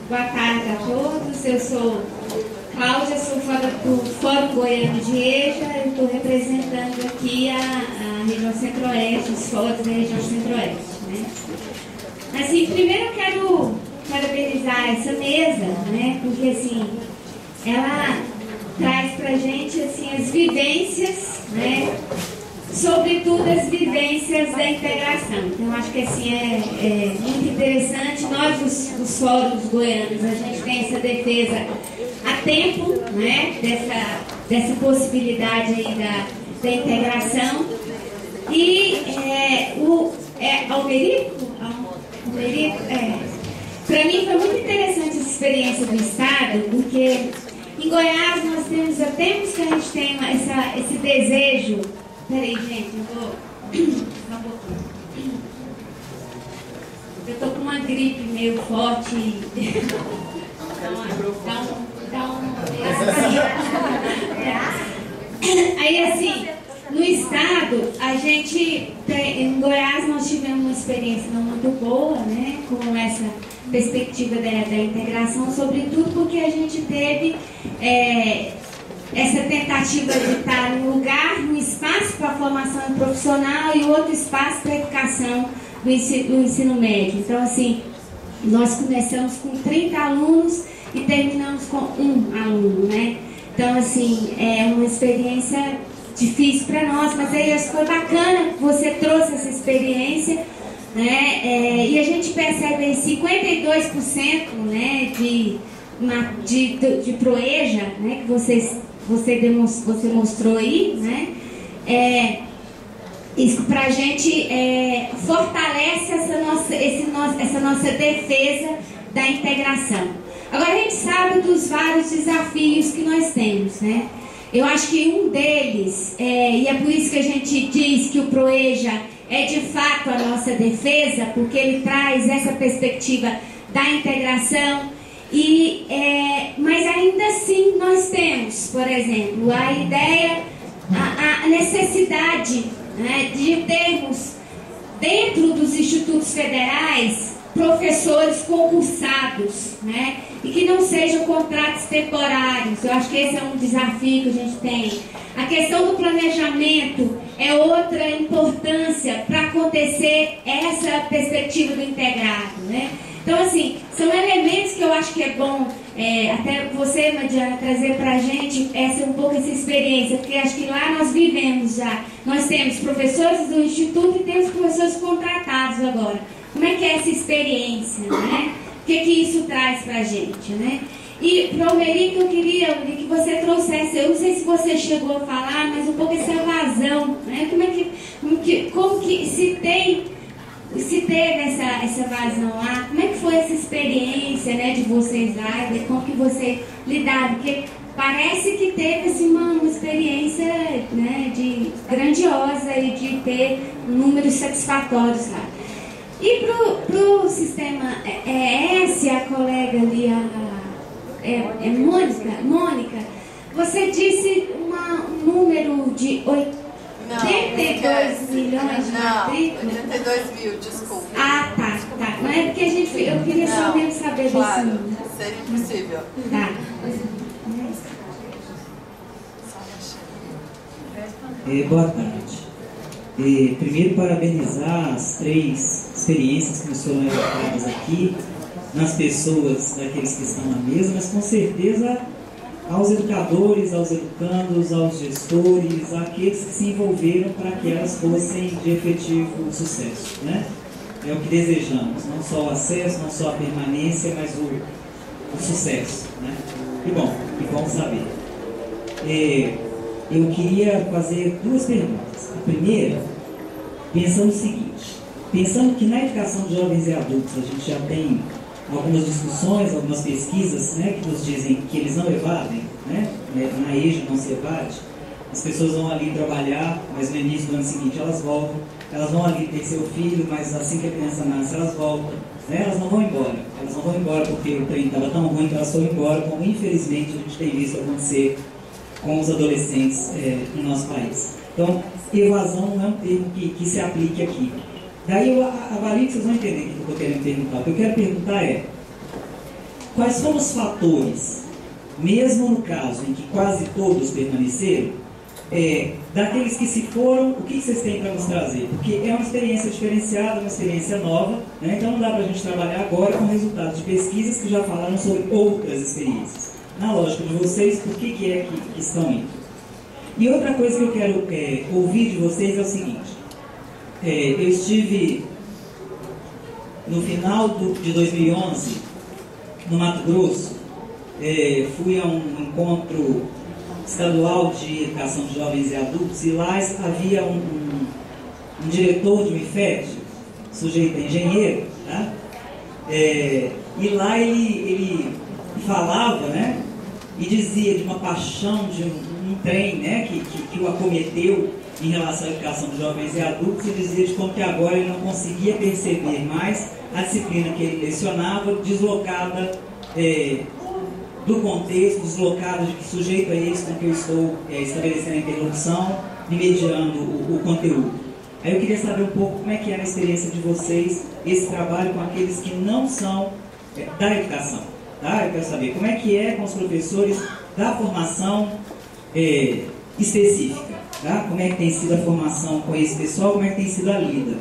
Boa tarde a todos. Eu sou Cláudia, sou do Fórum Goiano de EJA. Eu estou representando aqui a região Centro-Oeste, os fóruns da região Centro-Oeste, né? Assim, primeiro eu quero parabenizar essa mesa, né? Porque assim, ela traz pra gente assim, as vivências, né? Sobretudo as vivências da integração. Então, acho que assim, é muito interessante. Nós, os fóruns goianos, a gente tem essa defesa há tempo, né, dessa possibilidade aí da integração. E Almerico, para mim foi muito interessante essa experiência do Estado, porque em Goiás nós temos há tempos que a gente tem esse desejo. Peraí, gente, eu vou só um pouquinho. Eu tô com uma gripe meio forte. Aí, assim, no estado, a gente em Goiás nós tivemos uma experiência não muito boa, né? Com essa perspectiva da integração, sobretudo porque a gente teve essa tentativa de estar num lugar, num espaço para a formação profissional e outro espaço para a educação do ensino médio. Então, assim, nós começamos com 30 alunos e terminamos com 1 aluno, né? Então, assim, é uma experiência difícil para nós, mas aí acho que foi bacana que você trouxe essa experiência, né? E a gente percebe aí 52%, né, de Proeja, né, que você mostrou aí, né? Isso para a gente fortalece essa nossa defesa da integração. Agora a gente sabe dos vários desafios que nós temos, né? Eu acho que um deles, e é por isso que a gente diz que o Proeja é de fato a nossa defesa, porque ele traz essa perspectiva da integração. Mas ainda assim nós temos, por exemplo, a ideia, a necessidade, né, de termos dentro dos institutos federais professores concursados, né, e que não sejam contratos temporários. Eu acho que esse é um desafio que a gente tem. A questão do planejamento é outra importância para acontecer essa perspectiva do integrado, né? Então, assim, são elementos que eu acho que é bom, até você, Madiana, trazer para a gente um pouco essa experiência, porque acho que lá nós vivemos já. Nós temos professores do Instituto e temos professores contratados agora. Como é que é essa experiência, né? O que isso traz para a gente, né? E, para o Almerico, eu queria que você trouxesse, eu não sei se você chegou a falar, mas um pouco essa evasão, né? Como que se teve essa evasão lá, como é que foi essa experiência, né, de vocês lá, de como que você lidaram, porque parece que teve assim, uma experiência, né, grandiosa e de ter números satisfatórios lá. E pro sistema a colega ali, Mônica, você disse um número de 82 milhões de matrículas? 82 mil, desculpa. Ah, tá. Não é porque eu queria só mesmo saber claro, desse número. Seria impossível. Tá. Boa tarde. Primeiro, parabenizar as 3 experiências que nos foram evocadas aqui, nas pessoas daqueles que estão na mesa, mas com certeza aos educadores, aos educandos, aos gestores, àqueles que se envolveram para que elas fossem de efetivo sucesso, né? É o que desejamos, não só o acesso, não só a permanência, mas o sucesso, né? Que bom saber. Eu queria fazer 2 perguntas. A primeira, pensando o seguinte, pensando que na educação de jovens e adultos a gente já tem algumas discussões, algumas pesquisas, né, que nos dizem que eles não evadem, né? Na EJA não se evade. As pessoas vão ali trabalhar, mas no início do ano seguinte elas voltam. Elas vão ali ter seu filho, mas assim que a criança nasce elas voltam, né? Elas não vão embora. Elas não vão embora porque o trem estava tão ruim que elas foram embora, como infelizmente a gente tem visto acontecer com os adolescentes no nosso país. Então, evasão não é um termo que se aplique aqui. Daí eu avalio que vocês vão entender o que eu estou querendo perguntar. O que eu quero perguntar é, quais foram os fatores, mesmo no caso em que quase todos permaneceram, daqueles que se foram, o que vocês têm para nos trazer? Porque é uma experiência diferenciada, uma experiência nova, né? Então não dá para a gente trabalhar agora com resultados de pesquisas que já falaram sobre outras experiências. Na lógica de vocês, por que é que estão indo? E outra coisa que eu quero ouvir de vocês é o seguinte: eu estive no final de 2011 no Mato Grosso, fui a um encontro estadual de educação de jovens e adultos, e lá havia um diretor de um IFET, sujeito engenheiro, tá? E lá ele falava, né, e dizia de uma paixão, de um trem, né, que o acometeu em relação à educação de jovens e adultos, e dizia de como que agora ele não conseguia perceber mais a disciplina que ele lecionava, deslocada do contexto, deslocada de que sujeito é esse com que eu estou estabelecendo a interlocução e mediando o conteúdo. Aí eu queria saber um pouco como é que era a experiência de vocês, esse trabalho com aqueles que não são da educação. Tá? Eu quero saber como é que é com os professores da formação específica. Tá? Como é que tem sido a formação com esse pessoal, como é que tem sido a lida.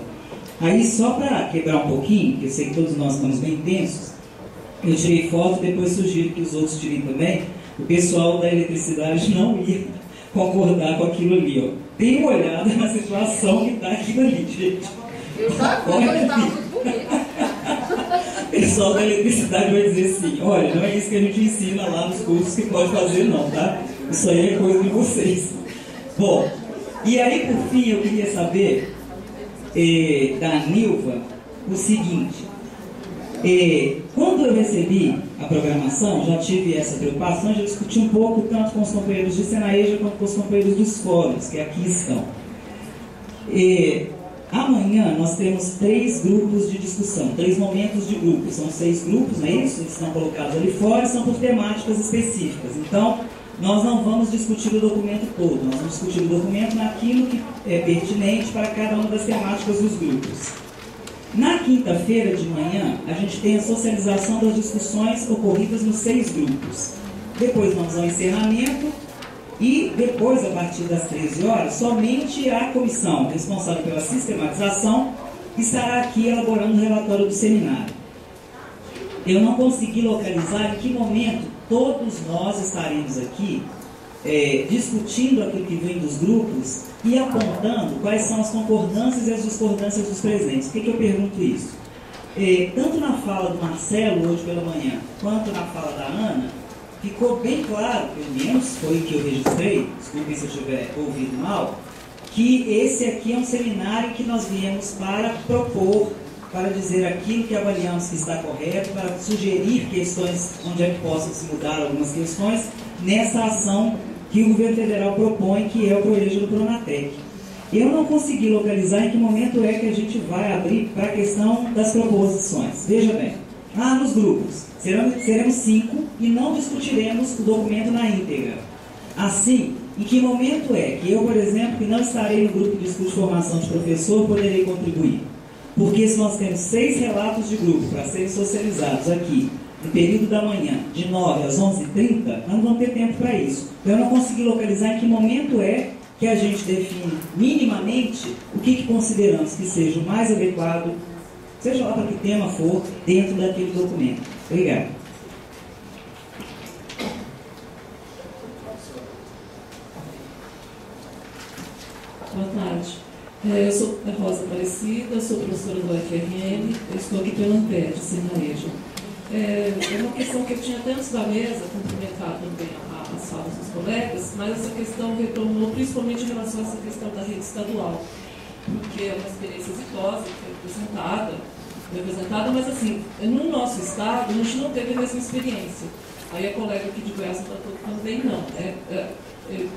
Aí, só para quebrar um pouquinho, porque eu sei que todos nós estamos bem tensos, eu tirei foto, depois sugiro que os outros tirem também. O pessoal da eletricidade não ia concordar com aquilo ali. Ó. Dê uma olhada na situação que está aquilo ali, gente. Eu já vi, eu estava muito bonito. O pessoal da eletricidade vai dizer assim: olha, não é isso que a gente ensina lá nos cursos que pode fazer não, tá? Isso aí é coisa de vocês. Bom, e aí por fim eu queria saber da Nilva o seguinte: quando eu recebi a programação, já tive essa preocupação, já discuti um pouco tanto com os companheiros de Senaeja quanto com os companheiros dos fóruns, que aqui estão. Amanhã nós temos 3 grupos de discussão, 3 momentos de grupo, são 6 grupos, não é isso? Eles estão colocados ali fora, são por temáticas específicas. Então, nós não vamos discutir o documento todo, nós vamos discutir o documento naquilo que é pertinente para cada uma das temáticas dos grupos. Na quinta-feira de manhã, a gente tem a socialização das discussões ocorridas nos 6 grupos. Depois vamos ao encerramento e depois, a partir das 13 horas, somente a comissão responsável pela sistematização estará aqui elaborando o relatório do seminário. Eu não consegui localizar em que momento todos nós estaremos aqui discutindo aquilo que vem dos grupos e apontando quais são as concordâncias e as discordâncias dos presentes. Por que eu pergunto isso? Tanto na fala do Marcelo, hoje pela manhã, quanto na fala da Ana, ficou bem claro, pelo menos foi o que eu registrei, desculpem se eu tiver ouvido mal, que esse aqui é um seminário que nós viemos para propor, para dizer aquilo que avaliamos que está correto, para sugerir questões onde é que possam se mudar algumas questões, nessa ação que o governo federal propõe, que é o projeto do Pronatec. Eu não consegui localizar em que momento é que a gente vai abrir para a questão das proposições. Veja bem, nos grupos, seremos 5 e não discutiremos o documento na íntegra. Assim, em que momento é que eu, por exemplo, que não estarei no grupo de estudo de formação de professor, poderei contribuir? Porque se nós temos 6 relatos de grupo para serem socializados aqui, no período da manhã, de 9 às 11h30, nós não vamos ter tempo para isso. Então eu não consegui localizar em que momento é que a gente define minimamente o que consideramos que seja o mais adequado, seja lá para que tema for, dentro daquele documento. Obrigado. Boa tarde. Eu sou a Rosa Aparecida, sou professora do UFRN, eu estou aqui pela Amped, Senaeja. É uma questão que eu tinha até antes da mesa, cumprimentar também as falas dos colegas, mas essa questão retornou principalmente em relação a essa questão da rede estadual, porque é uma experiência exitosa, que foi representada, mas assim, no nosso estado a gente não teve a mesma experiência. Aí a colega aqui de Goiás também não. Eu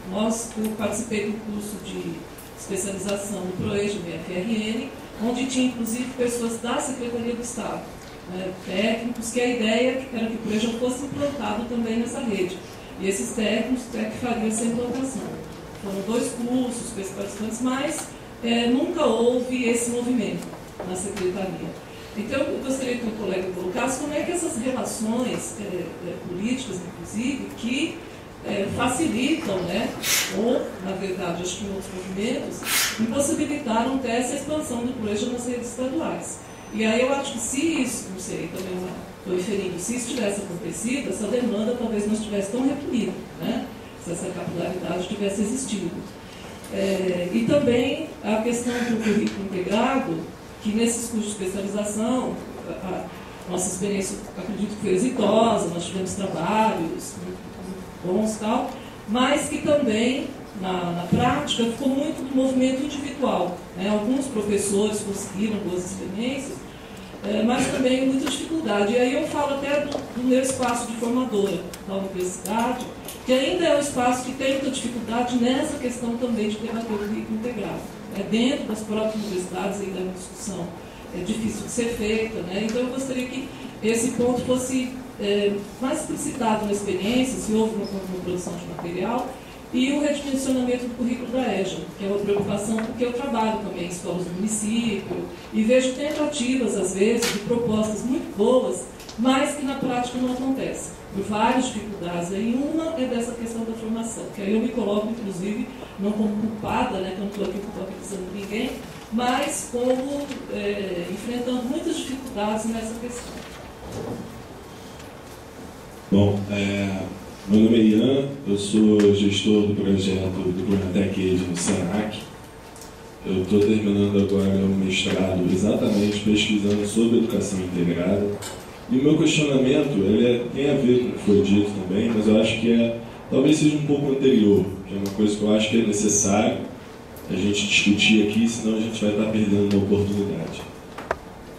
participei do curso de especialização do PROEJ, do UFRN, onde tinha inclusive pessoas da Secretaria do Estado, técnicos, que a ideia era que o PROEJ fosse implantado também nessa rede. E esses técnicos que fariam essa implantação. Foram 2 cursos com esses participantes, mas nunca houve esse movimento na Secretaria. Então, eu gostaria que o colega colocasse como é que essas relações políticas, inclusive, que facilitam, né, ou, na verdade, acho que em outros movimentos, impossibilitaram até essa expansão do Proeja nas redes estaduais. E aí eu acho que se isso, não sei, também estou referindo, se isso tivesse acontecido, essa demanda talvez não estivesse tão reprimida, né, se essa capilaridade tivesse existido. E também a questão do currículo integrado, que nesses cursos de especialização, a nossa experiência, acredito que foi exitosa, nós tivemos trabalhos muito bons e tal, mas que também, na prática, ficou muito do movimento individual, né? Alguns professores conseguiram boas experiências, mas também muita dificuldade. E aí eu falo até do meu espaço de formadora da universidade, que ainda é um espaço que tem muita dificuldade nessa questão também de debater o currículo integrado. Dentro das próprias universidades ainda é uma discussão difícil de ser feita, né? Então eu gostaria que esse ponto fosse mais explicitado na experiência, se houve uma produção de material, e o redimensionamento do currículo da EJA, que é uma preocupação, porque eu trabalho também em escolas do município e vejo tentativas, às vezes, de propostas muito boas, mas que na prática não acontecem, por várias dificuldades. E uma é dessa questão da formação, que aí eu me coloco, inclusive, não como culpada, né, que eu não estou aqui culpabilizando ninguém, mas como enfrentando muitas dificuldades nessa questão. Bom, meu nome é Ian, eu sou gestor do projeto do Pronatec Age no Senac. Eu estou terminando agora o mestrado exatamente pesquisando sobre educação integrada. E o meu questionamento tem a ver com o que foi dito também, mas eu acho que talvez seja um pouco anterior, que é uma coisa que eu acho que é necessário a gente discutir aqui, senão a gente vai estar perdendo uma oportunidade.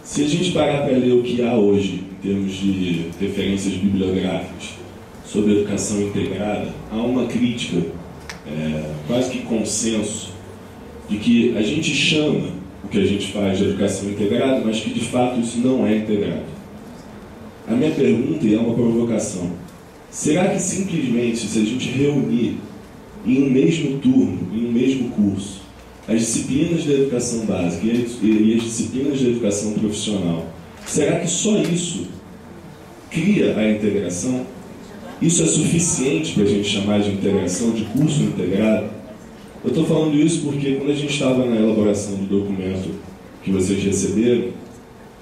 Se a gente parar para ler o que há hoje, em termos de referências bibliográficas, sobre educação integrada, há uma crítica, quase que consenso, de que a gente chama o que a gente faz de educação integrada, mas que de fato isso não é integrado. A minha pergunta, e é uma provocação, será que simplesmente se a gente reunir em um mesmo turno, em um mesmo curso, as disciplinas da educação básica e as disciplinas da educação profissional, será que só isso cria a integração? Isso é suficiente para a gente chamar de integração, de curso integrado? Eu estou falando isso porque quando a gente estava na elaboração do documento que vocês receberam,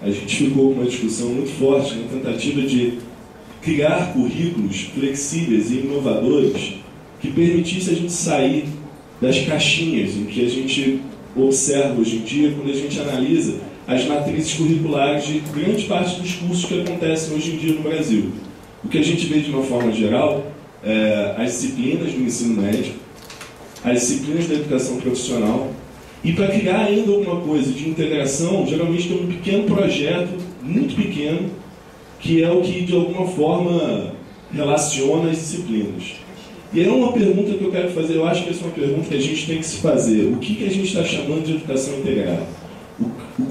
a gente ficou com uma discussão muito forte na tentativa de criar currículos flexíveis e inovadores que permitissem a gente sair das caixinhas em que a gente observa hoje em dia quando a gente analisa as matrizes curriculares de grande parte dos cursos que acontecem hoje em dia no Brasil. O que a gente vê de uma forma geral as disciplinas do ensino médio, as disciplinas da educação profissional, e para criar ainda alguma coisa de integração, geralmente tem um pequeno projeto, muito pequeno, que é o que de alguma forma relaciona as disciplinas. E é uma pergunta que eu quero fazer, eu acho que essa é uma pergunta que a gente tem que se fazer. O que a gente está chamando de educação integrada?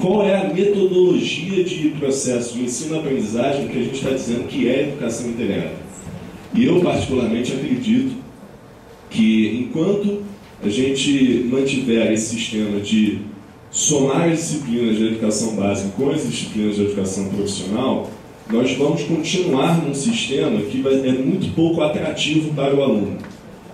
Qual é a metodologia de processo de ensino-aprendizagem que a gente está dizendo que é educação integrada? E eu, particularmente, acredito que, enquanto a gente mantiver esse sistema de somar as disciplinas de educação básica com as disciplinas de educação profissional, nós vamos continuar num sistema que é muito pouco atrativo para o aluno.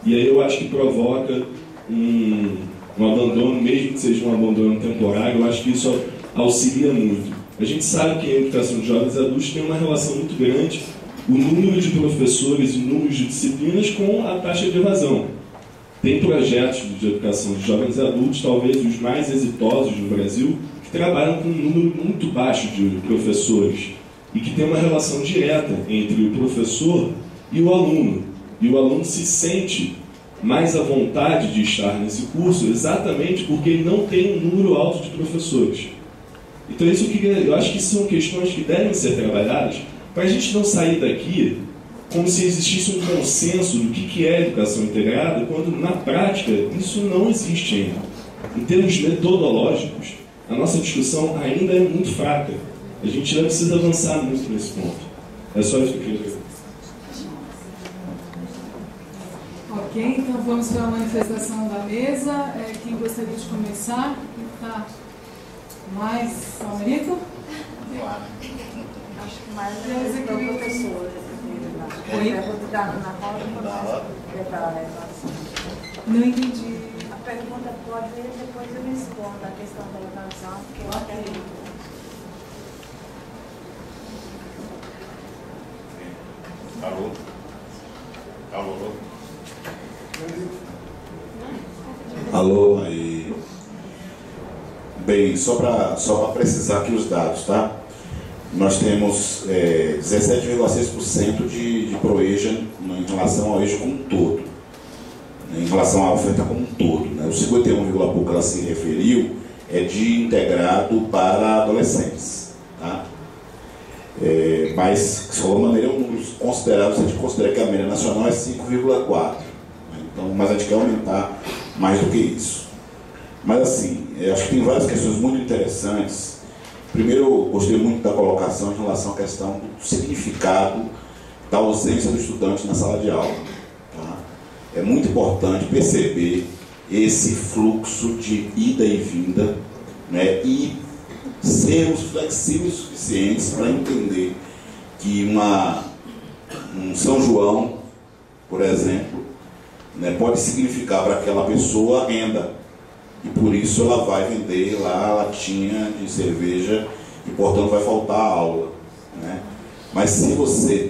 E aí eu acho que provoca um abandono, mesmo que seja um abandono temporário, eu acho que isso auxilia muito. A gente sabe que a educação de jovens e adultos tem uma relação muito grande, o número de professores e o número de disciplinas com a taxa de evasão. Tem projetos de educação de jovens e adultos, talvez os mais exitosos no Brasil, que trabalham com um número muito baixo de professores e que tem uma relação direta entre o professor e o aluno. E o aluno se sente mais à vontade de estar nesse curso exatamente porque ele não tem um número alto de professores. Então eu acho que são questões que devem ser trabalhadas para a gente não sair daqui como se existisse um consenso do que é educação integrada, quando na prática isso não existe ainda. Em termos metodológicos, a nossa discussão ainda é muito fraca. A gente ainda precisa avançar muito nesse ponto. É só isso que eu queria dizer. Ok, então vamos para a manifestação da mesa. Quem gostaria de começar? Tá mais favorito? Acho que mais é para o professor. Não entendi. A pergunta pode vir, depois eu respondo a questão da educação, porque eu acredito. Alô? Alô? Alô, aí. Bem, só para precisar aqui os dados, tá? Nós temos 17,6% de ProEja em relação ao eixo como um todo, né, em relação à oferta como um todo. Né? O 51, pouco que ela se referiu é de integrado para adolescentes. Tá? Mas, de qualquer maneira, é um número considerável se a gente considera que a média nacional é 5,4. Né? Então, mas a gente quer aumentar mais do que isso. Mas, assim, acho que tem várias questões muito interessantes. Primeiro, eu gostei muito da colocação em relação à questão do significado da ausência do estudante na sala de aula. Tá? É muito importante perceber esse fluxo de ida e vinda, né? E sermos flexíveis o suficientes para entender que um São João, por exemplo, né, pode significar para aquela pessoa renda. E por isso ela vai vender lá a latinha de cerveja e, portanto, vai faltar a aula. Né? Mas se você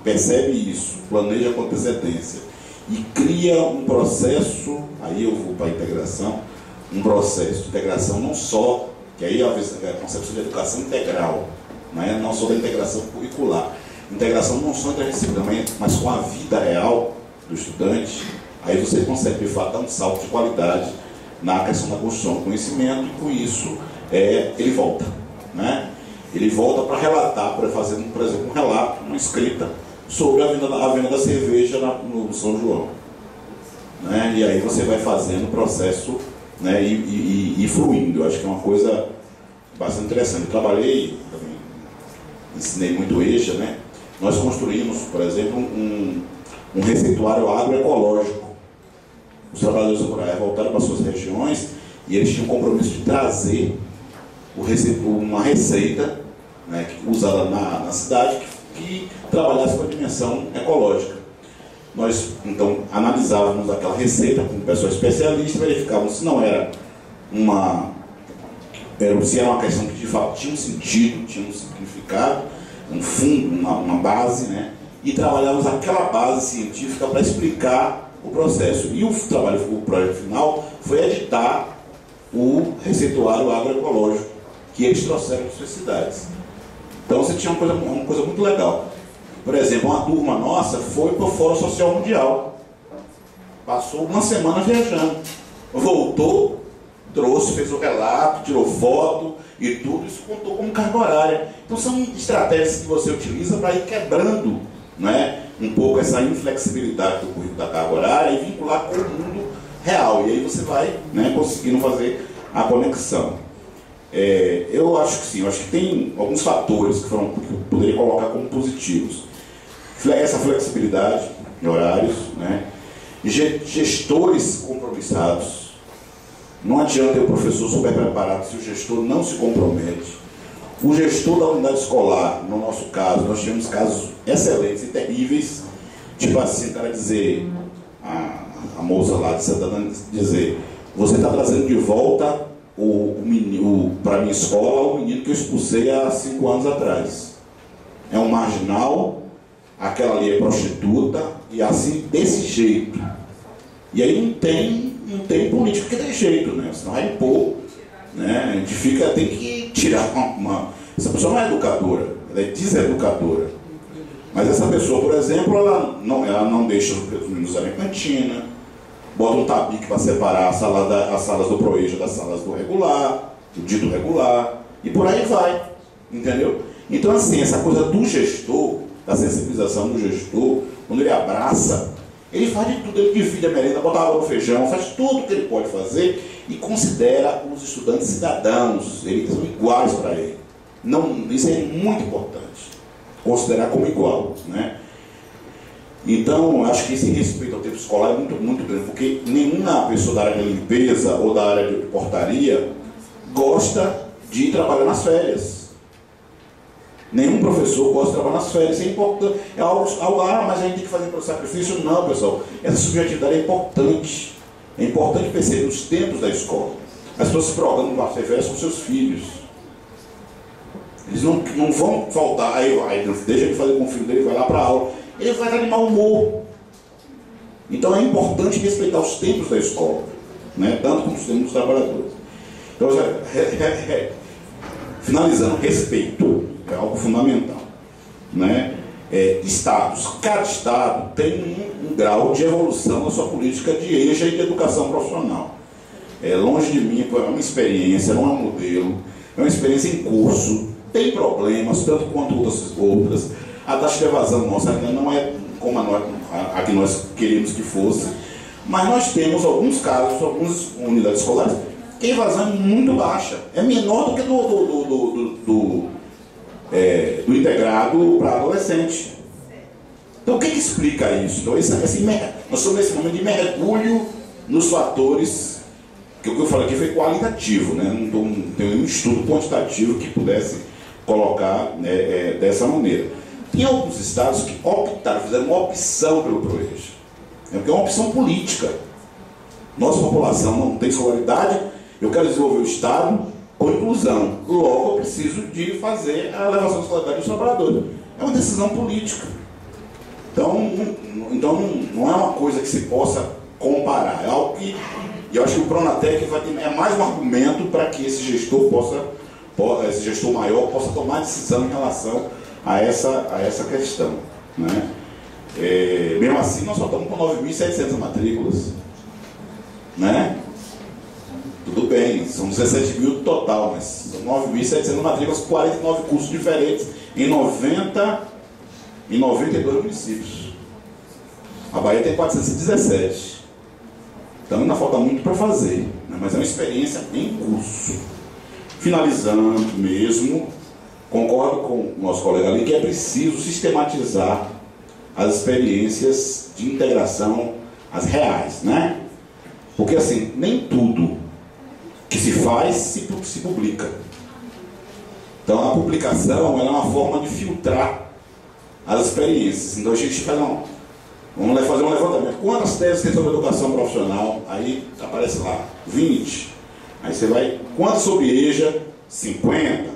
percebe isso, planeja com antecedência e cria um processo, aí eu vou para a integração, um processo de integração não só, que aí é a concepção de educação integral, né? Não só da integração curricular. Integração não só entre a disciplina, mas com a vida real do estudante, aí você consegue, de fato, dar um salto de qualidade na questão da construção do conhecimento, e com isso ele volta. Né? Ele volta para relatar, para fazer, por exemplo, um relato, uma escrita sobre a venda da cerveja no São João. Né? E aí você vai fazendo o processo, né, e fluindo. Eu acho que é uma coisa bastante interessante. Eu trabalhei, também, ensinei muito EJA, né? Nós construímos, por exemplo, um receituário agroecológico. Os trabalhadores rurais voltaram para suas regiões e eles tinham o compromisso de trazer uma receita, né, usada na cidade que trabalhasse com a dimensão ecológica. Nós, então, analisávamos aquela receita com pessoas especialistas, verificávamos se não era se era uma questão que de fato tinha um sentido, tinha um significado, um fundo, uma base, né, e trabalhávamos aquela base científica para explicar o processo. E o projeto final foi editar o receituário agroecológico que eles trouxeram de suas cidades. Então você tinha uma coisa muito legal. Por exemplo, uma turma nossa foi para o Fórum Social Mundial. Passou uma semana viajando. Voltou, trouxe, fez o relato, tirou foto e tudo, isso contou como carga horária. Então são estratégias que você utiliza para ir quebrando, né, um pouco essa inflexibilidade do currículo da carga horária e vincular com o mundo real. E aí você vai, né, conseguindo fazer a conexão. Eu acho que sim, eu acho que tem alguns fatores que eu poderia colocar como positivos. Essa flexibilidade de horários, né, gestores compromissados. Não adianta ter o professor super preparado se o gestor não se compromete. O gestor da unidade escolar, no nosso caso, nós tivemos casos excelentes e terríveis, tipo assim, o cara dizer, a moça lá de Santana dizer, você está trazendo de volta para a minha escola o menino que eu expulsei há 5 anos atrás. É um marginal, aquela ali é prostituta, e assim, desse jeito. E aí não tem político que dê jeito, né? Você não vai impor, né? A gente tem que tirar essa pessoa não é educadora, ela é deseducadora. Mas essa pessoa, por exemplo, ela não deixa os meninos usarem cantina, bota um tabique para separar as salas do ProEja das salas do regular, do dito regular, e por aí vai, entendeu? Então, assim, essa coisa do gestor, da sensibilização do gestor, quando ele abraça, ele faz de tudo, ele divide a merenda, bota água no feijão, faz tudo o que ele pode fazer e considera os estudantes cidadãos, eles são iguais para ele. Isso é muito importante, considerar como igual, né? Então, acho que esse respeito ao tempo escolar é muito, muito grande, porque nenhuma pessoa da área de limpeza ou da área de portaria gosta de trabalhar nas férias. Nenhum professor gosta de trabalhar nas férias. Isso é importante. É algo, mas a gente tem que fazer pelo sacrifício. Não, pessoal. Essa subjetividade é importante. É importante perceber os tempos da escola. As pessoas se programam para ser férias com seus filhos. Eles não vão faltar. Aí deixa ele fazer com o filho dele, vai lá para a aula. Ele vai estar de mau humor. Então é importante respeitar os tempos da escola, né? Tanto como os tempos dos trabalhadores. Então, finalizando, respeito é algo fundamental, né? Estados, cada estado tem um grau de evolução da sua política de EJA e de educação profissional. Longe de mim, é uma experiência, não é um modelo, é uma experiência em curso, tem problemas, tanto quanto outras. A taxa de evasão nossa ainda não é como a que nós queríamos que fosse, mas nós temos alguns casos, algumas unidades escolares, que a evasão é muito baixa, é menor do que do integrado para adolescente. Então o que explica isso? Então, nós estamos nesse momento de mergulho nos fatores, que o que eu falei aqui foi qualitativo, né? Não tem nenhum estudo quantitativo que pudesse colocar dessa maneira. Tem alguns estados que optaram, fizeram uma opção pelo ProEJA. Porque é uma opção política. Nossa população não tem escolaridade, eu quero desenvolver o estado com inclusão. Logo, eu preciso de fazer a elevação da escolaridade dos trabalhadores. É uma decisão política. Então não é uma coisa que se possa comparar. É algo que eu acho que o Pronatec é mais um argumento para que esse gestor maior possa tomar decisão em relação a essa questão, né? Mesmo assim, nós só estamos com 9.700 matrículas, né? Tudo bem, são 17 mil no total, mas são 9.700 matrículas, 49 cursos diferentes em 92 municípios. A Bahia tem 417. Então ainda falta muito para fazer, né? Mas é uma experiência em curso. Finalizando mesmo, concordo com o nosso colega ali que é preciso sistematizar as experiências de integração, as reais, né? Porque assim, nem tudo que se faz se publica. Então a publicação ela é uma forma de filtrar as experiências. Então a gente faz vamos fazer um levantamento. Quantas teses tem sobre educação profissional? Aí aparece lá, 20. Aí você vai, quantas sobre EJA? 50.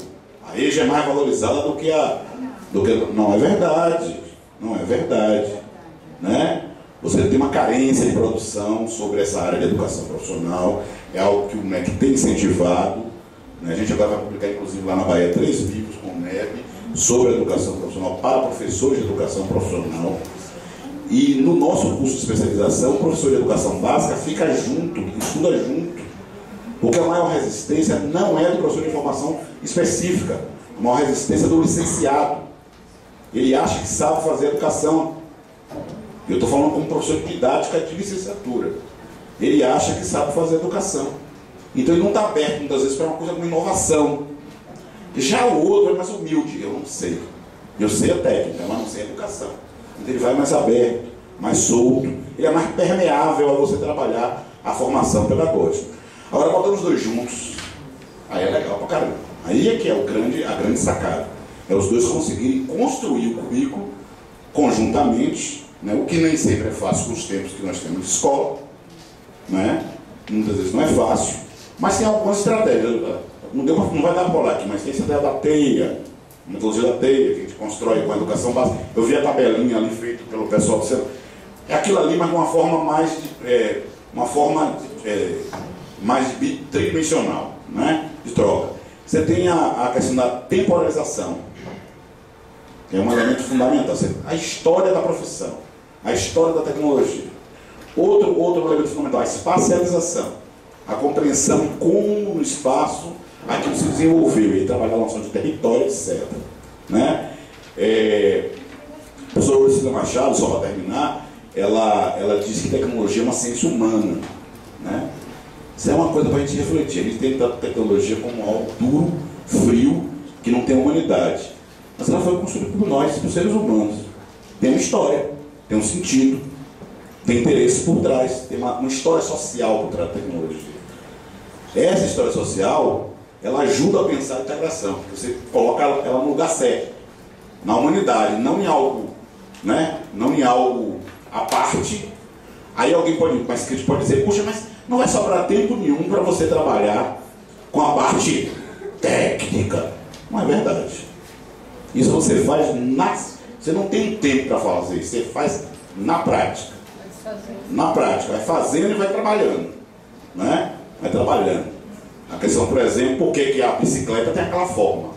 A EJA é mais valorizada do que não é verdade. Não é verdade. Né? Você tem uma carência de produção sobre essa área de educação profissional. É algo que o MEC tem incentivado. Né? A gente agora vai publicar, inclusive, lá na Bahia, 3 livros com o MEC sobre a educação profissional para professores de educação profissional. E no nosso curso de especialização, o professor de educação básica fica junto, estuda junto. Porque a maior resistência não é do professor de formação específica. A maior resistência é do licenciado. Ele acha que sabe fazer educação. Eu estou falando como professor de didática de licenciatura. Ele acha que sabe fazer educação. Então ele não está aberto muitas vezes para uma coisa como inovação. Já o outro é mais humilde. Eu não sei. Eu sei a técnica, mas não sei a educação. Então ele vai mais aberto, mais solto. Ele é mais permeável a você trabalhar a formação pedagógica. Agora botando os dois juntos, aí é legal pra caramba. Aí é que é a grande sacada. É os dois conseguirem construir o currículo conjuntamente, né? O que nem sempre é fácil com os tempos que nós temos de escola, né? Muitas vezes não é fácil, mas tem algumas estratégias. Não vai dar para rolar aqui, mas tem a estratégia da teia, a metodologia da teia, que a gente constrói com a educação básica. Eu vi a tabelinha ali feita pelo pessoal do centro. É aquilo ali, mas de uma forma mais tridimensional, né? De troca. Você tem a questão da temporalização, que é um elemento fundamental. A história da profissão, a história da tecnologia. Outro elemento fundamental, a espacialização, a compreensão de como no espaço aquilo se desenvolveu, e trabalhar a noção de território, etc. Né? A professora Priscila Machado, só para terminar, ela diz que tecnologia é uma ciência humana. Né? Isso é uma coisa para a gente refletir. A gente tem a tecnologia como algo duro, frio, que não tem humanidade. Mas ela foi construída por nós, por seres humanos. Tem uma história, tem um sentido, tem interesse por trás, tem uma história social por trás da tecnologia. Essa história social, ela ajuda a pensar a integração, porque você coloca ela no lugar certo. na humanidade, não em algo, né? Não em algo à parte. Aí alguém pode, mas que pode dizer, puxa, mas não vai sobrar tempo nenhum para você trabalhar com a parte técnica. Não é verdade. Isso você faz você não tem tempo para fazer isso, você faz na prática. Na prática, vai fazendo e vai trabalhando, né? Vai trabalhando. A questão, por exemplo, por que a bicicleta tem aquela forma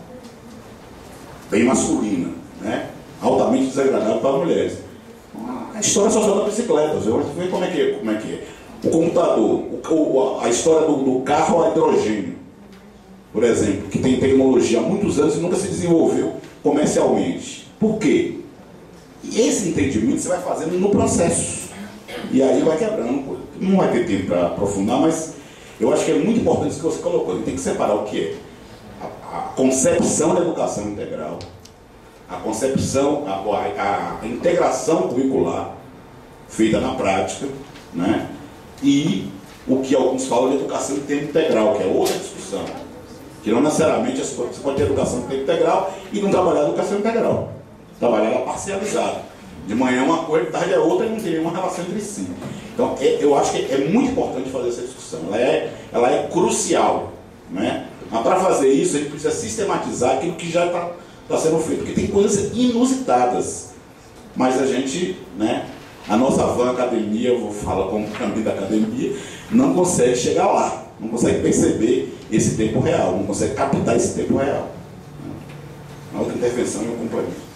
bem masculina, né? Altamente desagradável para mulheres. A história social da bicicleta, você vai ver como é que é. O computador, a história do carro a hidrogênio, por exemplo, que tem tecnologia há muitos anos e nunca se desenvolveu comercialmente. Por quê? E esse entendimento você vai fazendo no processo. E aí vai quebrando. Não vai ter tempo para aprofundar, mas eu acho que é muito importante isso que você colocou. A gente tem que separar o que é a concepção da educação integral, a concepção, a integração curricular feita na prática, né? E o que alguns falam de educação em tempo integral, que é outra discussão. Que não necessariamente você pode ter educação em tempo integral e não trabalhar a educação integral. Trabalhar ela parcializada. De manhã é uma coisa, de tarde é outra e não tem nenhuma relação entre si. Então, eu acho que é muito importante fazer essa discussão. Ela é crucial, né? Mas para fazer isso, a gente precisa sistematizar aquilo que já está sendo feito. Porque tem coisas inusitadas. Mas a gente, né? A nossa van academia, eu vou falar como caminho da academia, não consegue chegar lá. Não consegue perceber esse tempo real. Não consegue captar esse tempo real. Na outra intervenção eu complemento.